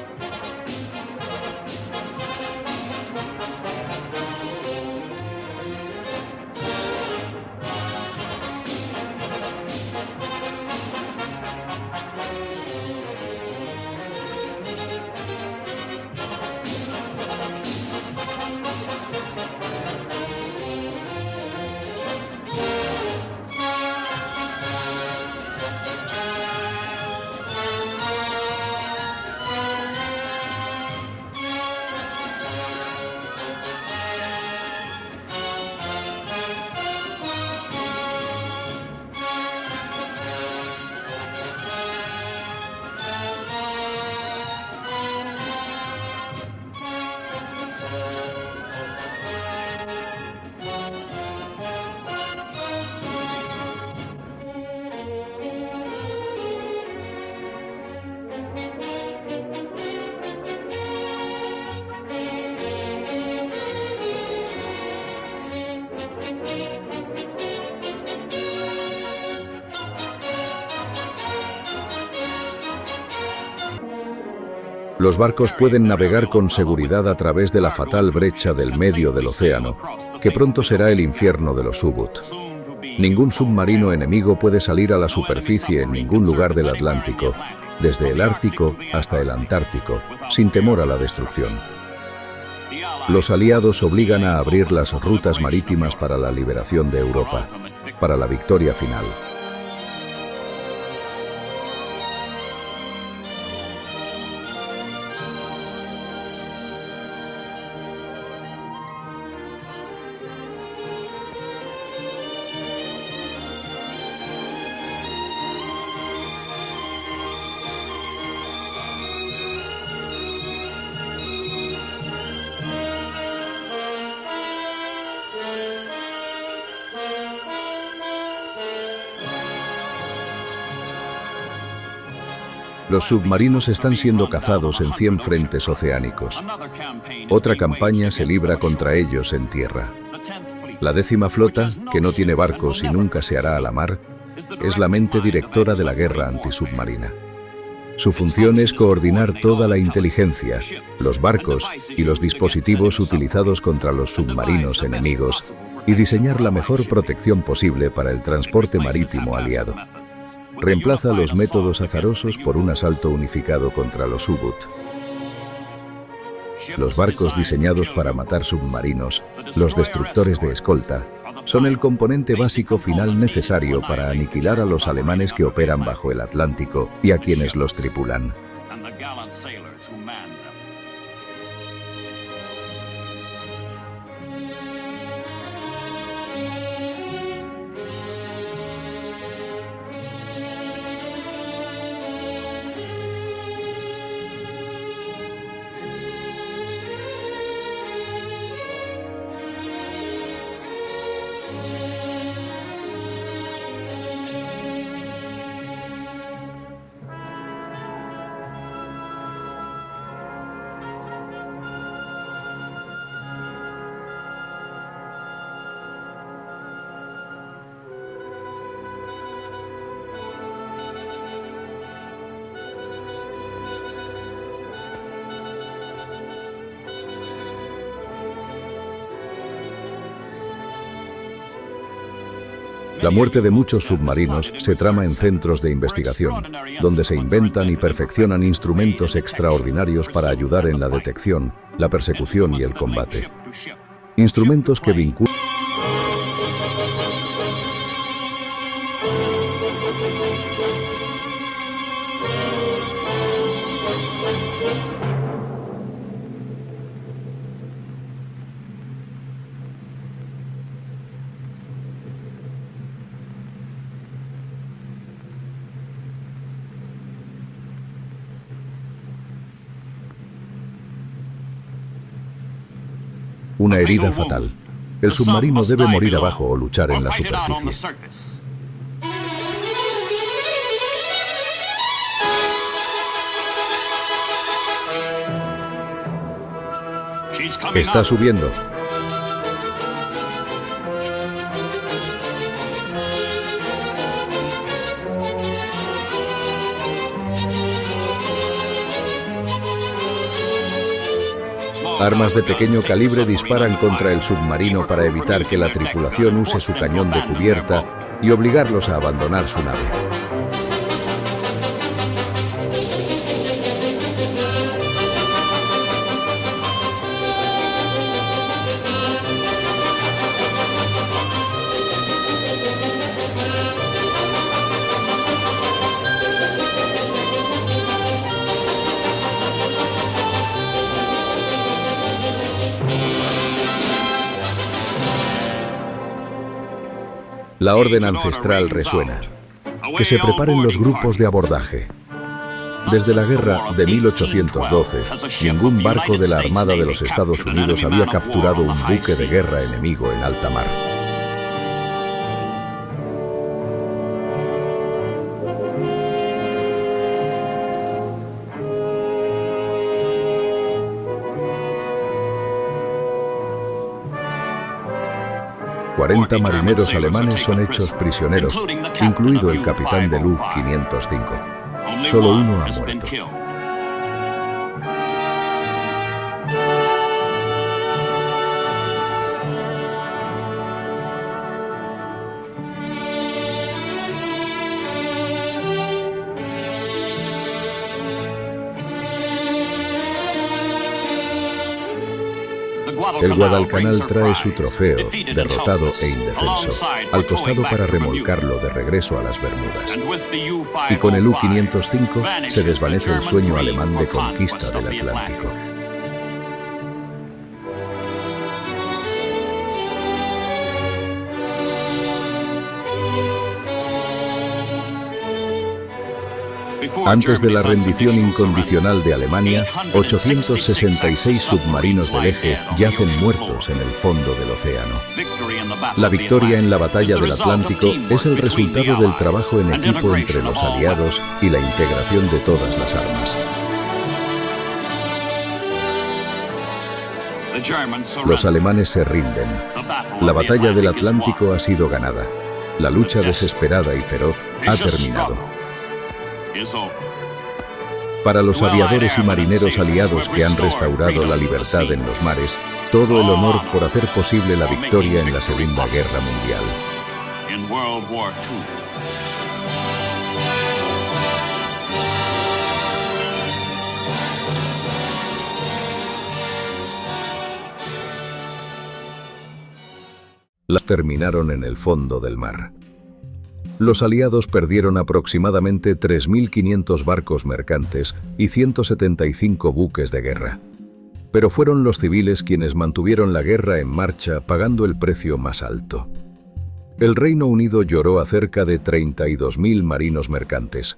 Los barcos pueden navegar con seguridad a través de la fatal brecha del medio del océano, que pronto será el infierno de los U-Boot. Ningún submarino enemigo puede salir a la superficie en ningún lugar del Atlántico, desde el Ártico hasta el Antártico, sin temor a la destrucción. Los aliados obligan a abrir las rutas marítimas para la liberación de Europa, para la victoria final. Los submarinos están siendo cazados en 100 frentes oceánicos. Otra campaña se libra contra ellos en tierra. La 10ª flota, que no tiene barcos y nunca se hará a la mar, es la mente directora de la guerra antisubmarina. Su función es coordinar toda la inteligencia, los barcos y los dispositivos utilizados contra los submarinos enemigos y diseñar la mejor protección posible para el transporte marítimo aliado. Reemplaza los métodos azarosos por un asalto unificado contra los U-Boot. Los barcos diseñados para matar submarinos, los destructores de escolta, son el componente básico final necesario para aniquilar a los alemanes que operan bajo el Atlántico y a quienes los tripulan. La muerte de muchos submarinos se trama en centros de investigación, donde se inventan y perfeccionan instrumentos extraordinarios para ayudar en la detección, la persecución y el combate. Instrumentos que vinculan una herida fatal. El submarino debe morir abajo o luchar en la superficie. Está subiendo. Armas de pequeño calibre disparan contra el submarino para evitar que la tripulación use su cañón de cubierta y obligarlos a abandonar su nave. La orden ancestral resuena. Que se preparen los grupos de abordaje. Desde la guerra de 1812, ningún barco de la Armada de los Estados Unidos había capturado un buque de guerra enemigo en alta mar. ...40 marineros alemanes son hechos prisioneros, incluido el capitán del U-505. Solo uno ha muerto. El Guadalcanal trae su trofeo, derrotado e indefenso, al costado para remolcarlo de regreso a las Bermudas. Y con el U-505 se desvanece el sueño alemán de conquista del Atlántico. Antes de la rendición incondicional de Alemania, 866 submarinos del Eje yacen muertos en el fondo del océano. La victoria en la batalla del Atlántico es el resultado del trabajo en equipo entre los aliados y la integración de todas las armas. Los alemanes se rinden. La batalla del Atlántico ha sido ganada. La lucha desesperada y feroz ha terminado. Para los aviadores y marineros aliados que han restaurado la libertad en los mares, todo el honor por hacer posible la victoria en la Segunda Guerra Mundial. Las terminaron en el fondo del mar. Los aliados perdieron aproximadamente 3.500 barcos mercantes y 175 buques de guerra. Pero fueron los civiles quienes mantuvieron la guerra en marcha pagando el precio más alto. El Reino Unido lloró a cerca de 32.000 marinos mercantes.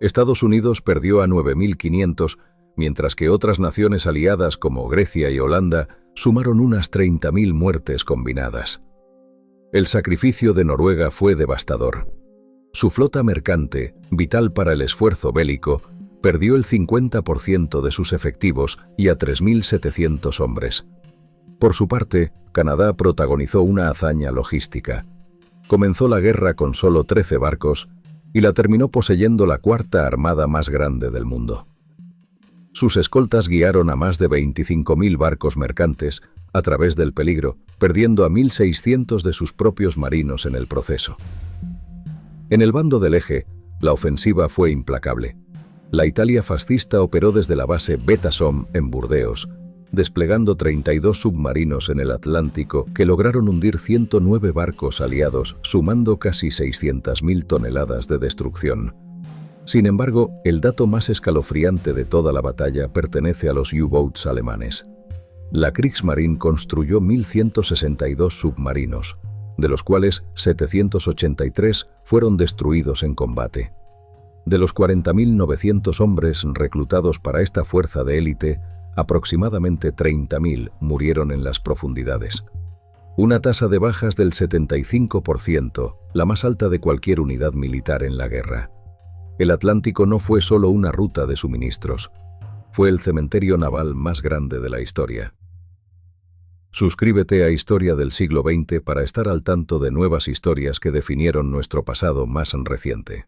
Estados Unidos perdió a 9.500, mientras que otras naciones aliadas como Grecia y Holanda sumaron unas 30.000 muertes combinadas. El sacrificio de Noruega fue devastador. Su flota mercante, vital para el esfuerzo bélico, perdió el 50% de sus efectivos y a 3.700 hombres. Por su parte, Canadá protagonizó una hazaña logística. Comenzó la guerra con solo 13 barcos y la terminó poseyendo la cuarta armada más grande del mundo. Sus escoltas guiaron a más de 25.000 barcos mercantes a través del peligro, perdiendo a 1.600 de sus propios marinos en el proceso. En el bando del Eje, la ofensiva fue implacable. La Italia fascista operó desde la base Beta Somme en Burdeos, desplegando 32 submarinos en el Atlántico que lograron hundir 109 barcos aliados, sumando casi 600.000 toneladas de destrucción. Sin embargo, el dato más escalofriante de toda la batalla pertenece a los U-boats alemanes. La Kriegsmarine construyó 1.162 submarinos, de los cuales 783 fueron destruidos en combate. De los 40.900 hombres reclutados para esta fuerza de élite, aproximadamente 30.000 murieron en las profundidades. Una tasa de bajas del 75%, la más alta de cualquier unidad militar en la guerra. El Atlántico no fue solo una ruta de suministros, fue el cementerio naval más grande de la historia. Suscríbete a Historia del siglo XX para estar al tanto de nuevas historias que definieron nuestro pasado más reciente.